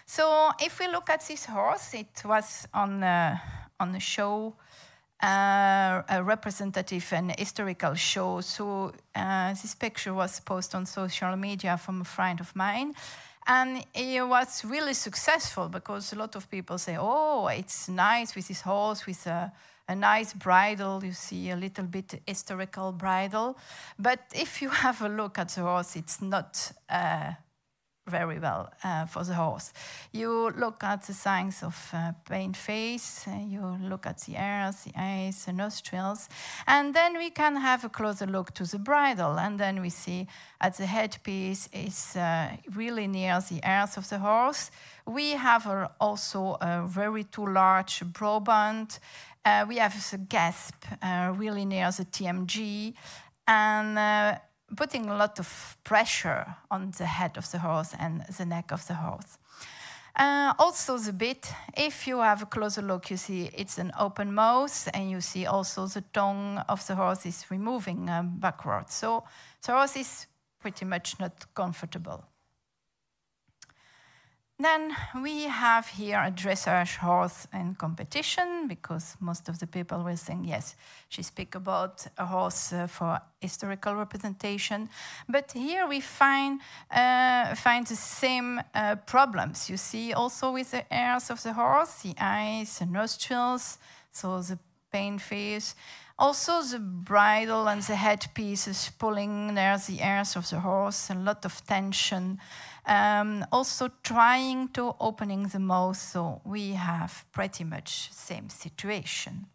So if we look at this horse, it was on a show, a representative and historical show. So this picture was posted on social media from a friend of mine. And it was really successful because a lot of people say, oh, it's nice with this horse, with a nice bridle. You see a little bit historical bridle. But if you have a look at the horse, it's not very well for the horse. You look at the signs of paint face, you look at the ears, the eyes, the nostrils, and then we can have a closer look to the bridle, and then we see at the headpiece is really near the ears of the horse. We have also a very too large brow band. We have the gasp really near the TMG, and putting a lot of pressure on the head of the horse and the neck of the horse. Also the bit, if you have a closer look, you see it's an open mouth, and you see also the tongue of the horse is removing backwards. So the horse is pretty much not comfortable. Then we have here a dressage horse in competition, because most of the people will think, yes, she speaks about a horse for historical representation. But here we find the same problems. You see also with the ears of the horse, the eyes, the nostrils, so the paint face. Also the bridle and the headpiece is pulling near the ears of the horse, a lot of tension. Also trying to opening the mouth, so we have pretty much the same situation.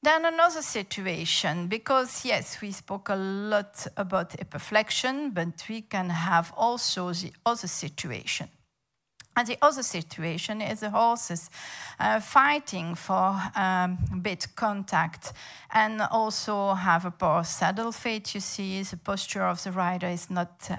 Then another situation, because yes, we spoke a lot about hyperflexion, but we can have also the other situation. And the other situation is the horses fighting for bit contact and also have a poor saddle fit. You see the posture of the rider is not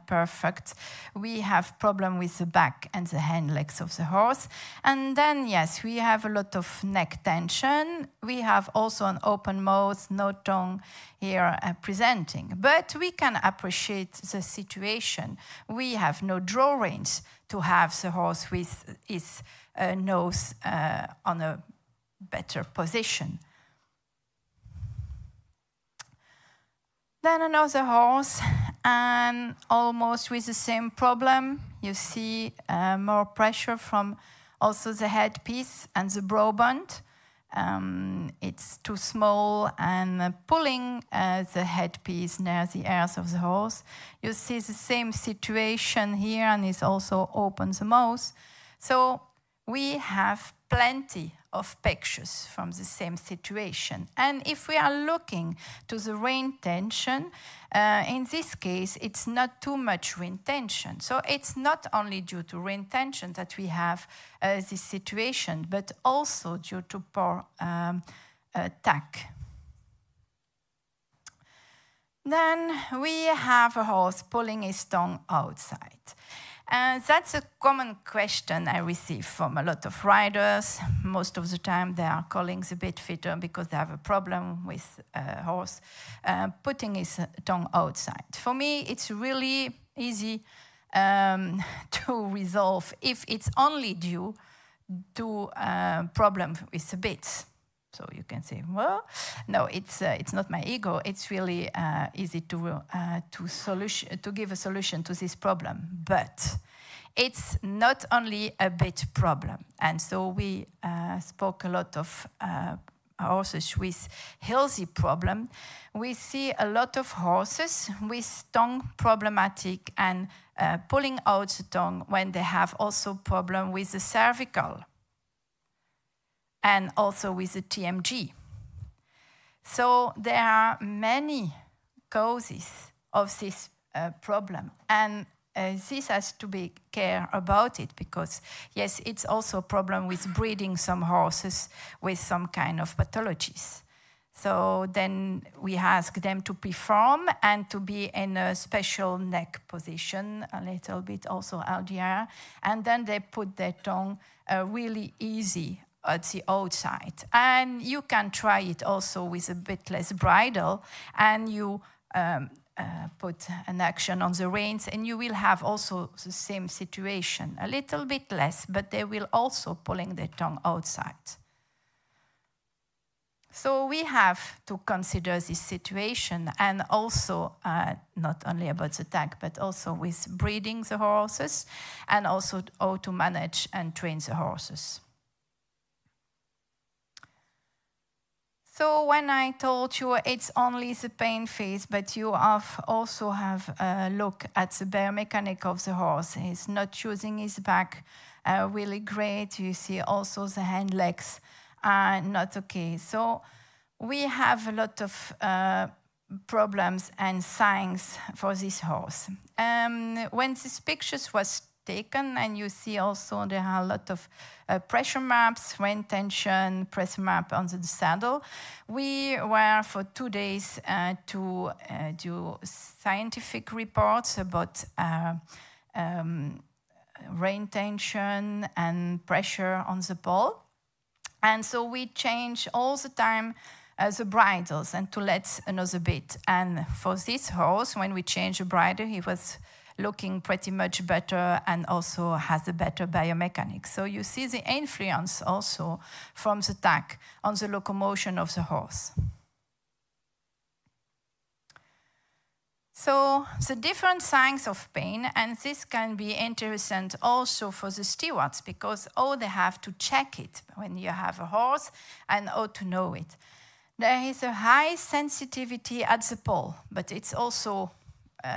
perfect. We have problem with the back and the hind legs of the horse. And then, yes, we have a lot of neck tension. We have also an open mouth, no tongue here presenting. But we can appreciate the situation. We have no draw reins to have the horse with his nose on a better position. Then another horse, and almost with the same problem. You see more pressure from also the headpiece and the brow band. It's too small, and pulling the headpiece near the ears of the horse. You see the same situation here, and it also opens the mouth. So we have plenty of pictures from the same situation. And if we are looking to the rein tension, in this case, it's not too much rein tension. So it's not only due to rein tension that we have this situation, but also due to poor tack. Then we have a horse pulling his tongue outside. That's a common question I receive from a lot of riders. Most of the time they are calling the bit fitter because they have a problem with a horse putting his tongue outside. For me, it's really easy to resolve if it's only due to a problem with the bits. So you can say, well, no, it's not my ego. It's really easy to give a solution to this problem. But it's not only a bit problem. And so we spoke a lot of horses with healthy problem. We see a lot of horses with tongue problematic and pulling out the tongue when they have also problem with the cervical and also with the TMG. So there are many causes of this problem, and this has to be care about it, because yes, it's also a problem with breeding some horses with some kind of pathologies. So then we ask them to perform and to be in a special neck position, a little bit also LDR, and then they put their tongue really easy at the outside. And you can try it also with a bit less bridle, and you put an action on the reins, and you will have also the same situation, a little bit less, but they will also pulling their tongue outside. So we have to consider this situation, and also not only about the tag, but also with breeding the horses, and also how to manage and train the horses. So when I told you it's only the pain phase, but you also have a look at the biomechanic of the horse. He's not using his back really great. You see also the hind legs are not okay. So we have a lot of problems and signs for this horse. When this pictures was taken, and you see also there are a lot of pressure maps, rein tension, pressure map on the saddle. We were for 2 days to do scientific reports about rein tension and pressure on the poll. And so we change all the time the bridles and to let another bit. And for this horse, when we change the bridle, he was looking pretty much better and also has a better biomechanics. So you see the influence also from the tack on the locomotion of the horse. So the different signs of pain, and this can be interesting also for the stewards, because they have to check it when you have a horse and how to know it. There is a high sensitivity at the poll, but it's also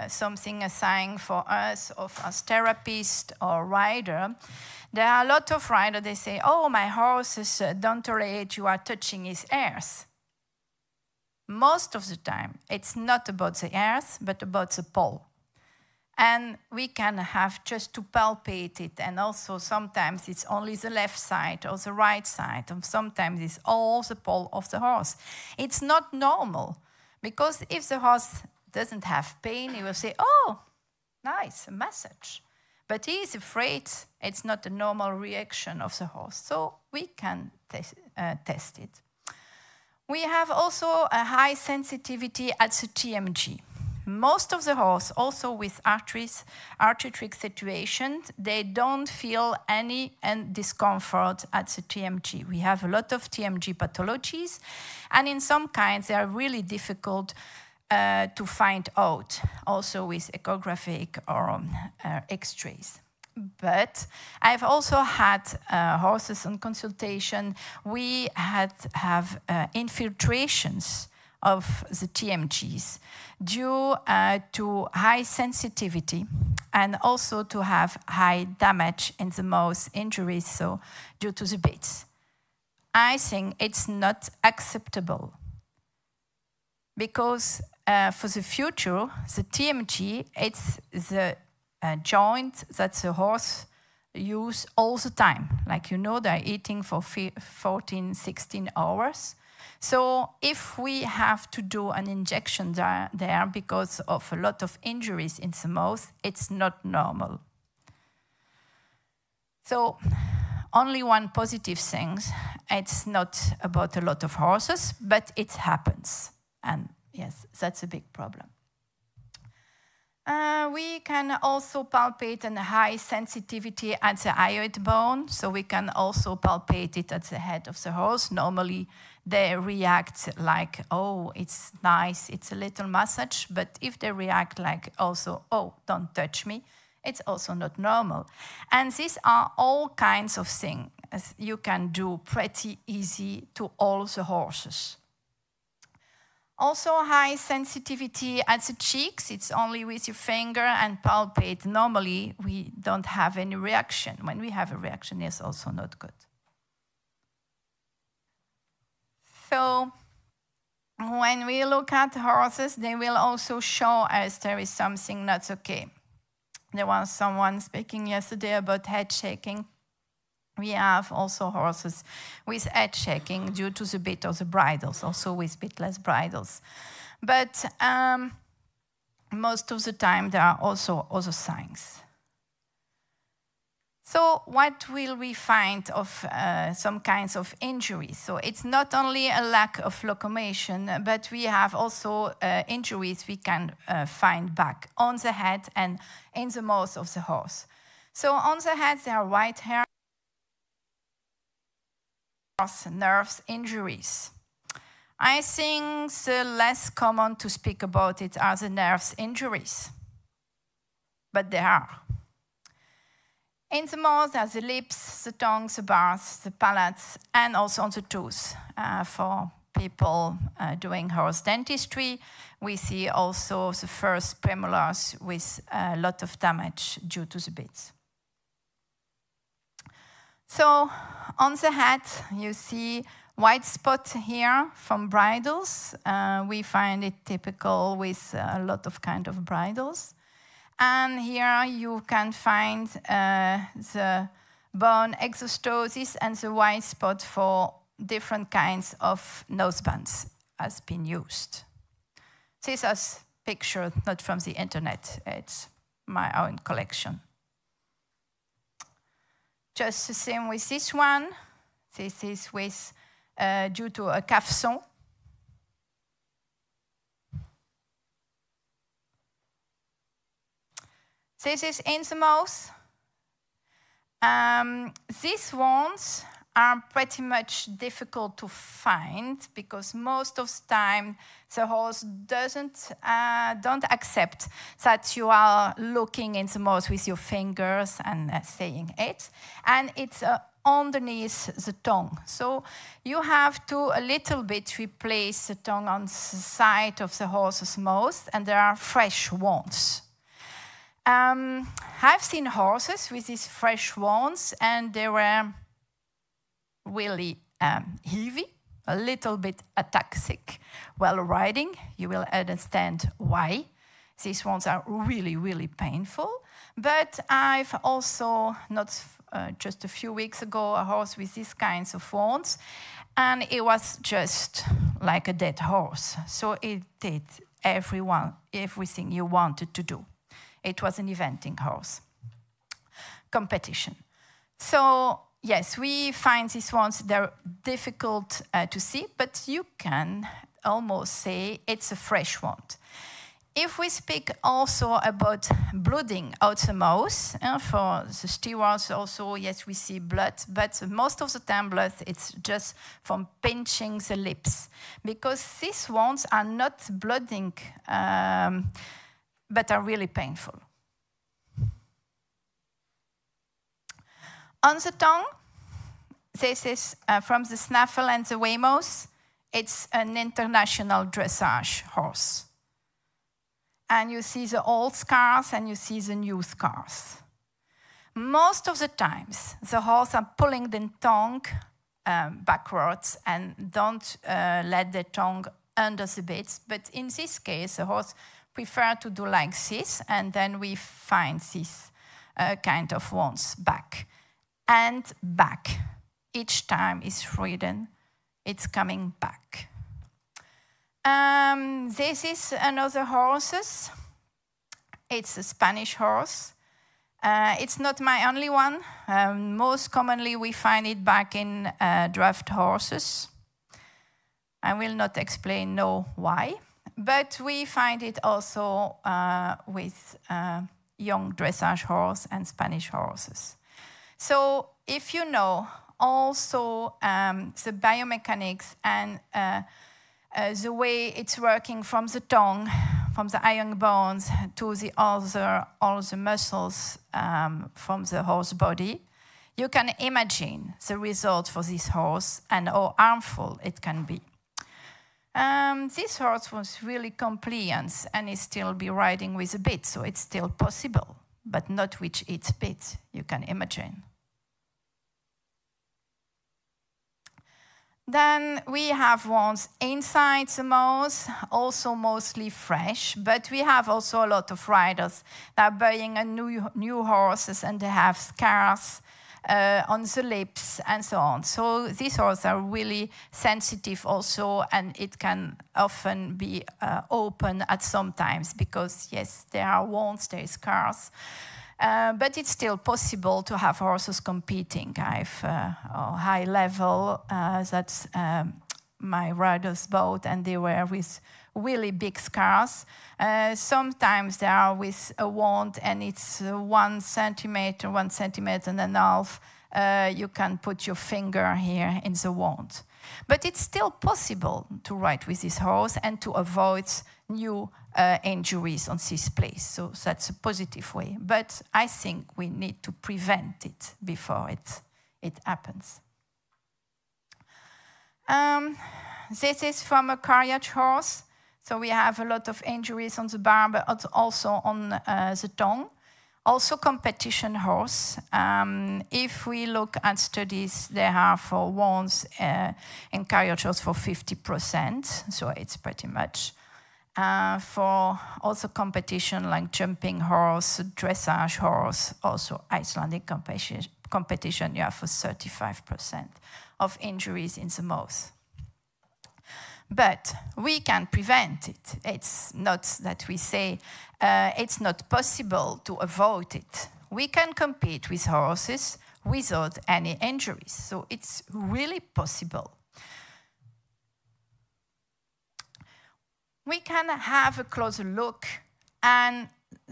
something, a sign for us as therapist or rider. There are a lot of riders, they say, oh, my horse is don't tolerate you are touching his ears. Most of the time, it's not about the ears, but about the poll. And we can have just to palpate it, and also sometimes it's only the left side or the right side, and sometimes it's all the poll of the horse. It's not normal, because if the horse doesn't have pain, he will say, oh, nice, a massage. But he is afraid it's not a normal reaction of the horse. So we can test it. We have also a high sensitivity at the TMG. Most of the horse, also with arthritic situations, they don't feel any discomfort at the TMG. We have a lot of TMG pathologies, and in some kinds they are really difficult to find out, also with ecographic or X-rays. But I've also had horses on consultation. We have infiltrations of the TMGs due to high sensitivity, and also to have high damage in the mouth injuries, so due to the bits. I think it's not acceptable, because for the future, the TMG, it's the joint that the horse use all the time. Like, you know, they're eating for 14, 16 hours. So if we have to do an injection there because of a lot of injuries in the mouth, it's not normal. So only one positive thing, it's not about a lot of horses, but it happens. And yes, that's a big problem. We can also palpate a high sensitivity at the hyoid bone, so we can also palpate it at the head of the horse. Normally, they react like, oh, it's nice, it's a little massage, but if they react like also, oh, don't touch me, it's also not normal. And these are all kinds of things you can do pretty easy to all the horses. Also high sensitivity at the cheeks. It's only with your finger and palpate. Normally, we don't have any reaction. When we have a reaction, it's also not good. So when we look at horses, they will also show us there is something not okay. There was someone speaking yesterday about head shaking. We have also horses with head shaking due to the bit of the bridles, also with bitless bridles. But most of the time, there are also other signs. So what will we find of some kinds of injuries? So it's not only a lack of locomotion, but we have also injuries we can find back on the head and in the mouth of the horse. So on the head there are white hairs, nerves injuries. I think the less common to speak about it are the nerves injuries, but there are. In the mouth are the lips, the tongue, the bars, the palates, and also on the tooth. For people doing horse dentistry, we see also the first premolars with a lot of damage due to the bits. So on the head, you see white spot here from bridles. We find it typical with a lot of kind of bridles. And here you can find the bone exostosis and the white spot for different kinds of nosebands has been used. This is picture not from the internet, it's my own collection. Just the same with this one. This is with due to a cafson. This is in the mouth. These wounds are pretty much difficult to find because most of the time the horse don't accept that you are looking in the mouth with your fingers and saying it, and it's underneath the tongue. So you have to a little bit replace the tongue on the side of the horse's mouth, and there are fresh wounds. I've seen horses with these fresh wounds, and they were really heavy, a little bit ataxic while riding. You will understand why. These ones are really, really painful. But I've also, not just a few weeks ago, a horse with these kinds of wounds, and it was just like a dead horse. So it did everything you wanted to do. It was an eventing horse competition. So yes, we find these ones, they're difficult to see, but you can almost say it's a fresh wound. If we speak also about blooding out the mouth, for the stewards also, yes, we see blood, but most of the time blood, it's just from pinching the lips, because these wounds are not blooding, but are really painful. On the tongue, this is from the snaffle and the Weymouth. It's an international dressage horse. And you see the old scars and you see the new scars. Most of the times, the horse are pulling the tongue backwards and don't let the tongue under the bits. But in this case, the horse prefer to do like this, and then we find this kind of wounds back. And back. Each time it's ridden, it's coming back. This is another horse. It's a Spanish horse. It's not my only one. Most commonly we find it back in draft horses. I will not explain why, but we find it also with young dressage horse and Spanish horses. So if you know also the biomechanics and the way it's working from the tongue, from the iron bones to the all the muscles from the horse body, you can imagine the result for this horse and how harmful it can be. This horse was really compliant and is still be riding with a bit, so it's still possible, but not with its bit, you can imagine. Then we have ones inside the mouth, also mostly fresh, but we have also a lot of riders that are buying a new horses and they have scars on the lips and so on. So these horses are really sensitive also, and it can often be open at some times because, yes, there are wounds, there are scars. But it's still possible to have horses competing. I've a high level that my riders bought, and they were with really big scars. Sometimes they are with a wound, and it's 1 centimeter, 1.5 centimeters. You can put your finger here in the wound. But it's still possible to ride with this horse and to avoid new injuries on this place. So that's a positive way. But I think we need to prevent it before it happens. This is from a carriage horse. So we have a lot of injuries on the bar, but also on the tongue. Also competition horse. If we look at studies, they are for wounds in carriage horse for 50%, so it's pretty much. For also competition like jumping horse, dressage horse, also Icelandic competition, you have for 35% of injuries in the mouth. But we can prevent it. It's not that we say it's not possible to avoid it. We can compete with horses without any injuries. So it's really possible. We can have a closer look, and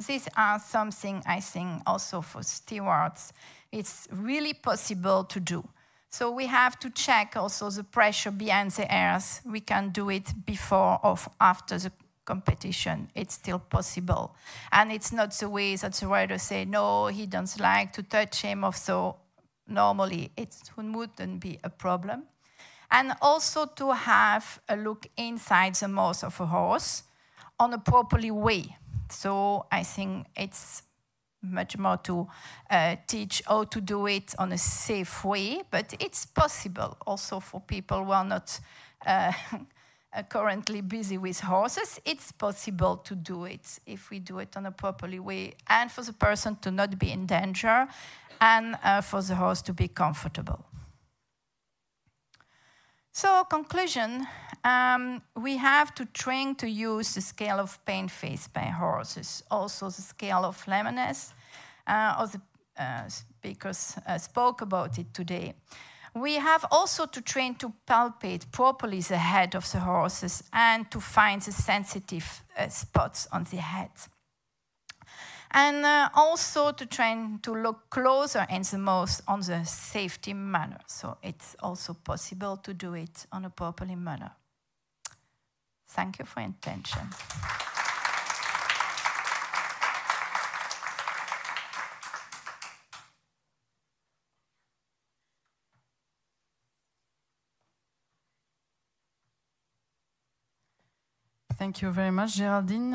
these are something I think also for stewards, it's really possible to do. So we have to check also the pressure behind the ears. We can do it before or after the competition. It's still possible. And it's not the way that the rider say, no, he doesn't like to touch him, or so normally it wouldn't be a problem. And also to have a look inside the mouth of a horse on a properly way. So I think it's much more to teach how to do it on a safe way, but it's possible also for people who are not currently busy with horses. It's possible to do it if we do it on a properly way, and for the person to not be in danger, and for the horse to be comfortable. So, conclusion, we have to train to use the scale of pain faced by horses, also the scale of lameness. All the speakers spoke about it today. We have also to train to palpate properly the head of the horses and to find the sensitive spots on the head. And also to train to look closer in the mouth on the safety manner. So it's also possible to do it on a properly manner. Thank you for your attention. Thank you very much, Geraldine.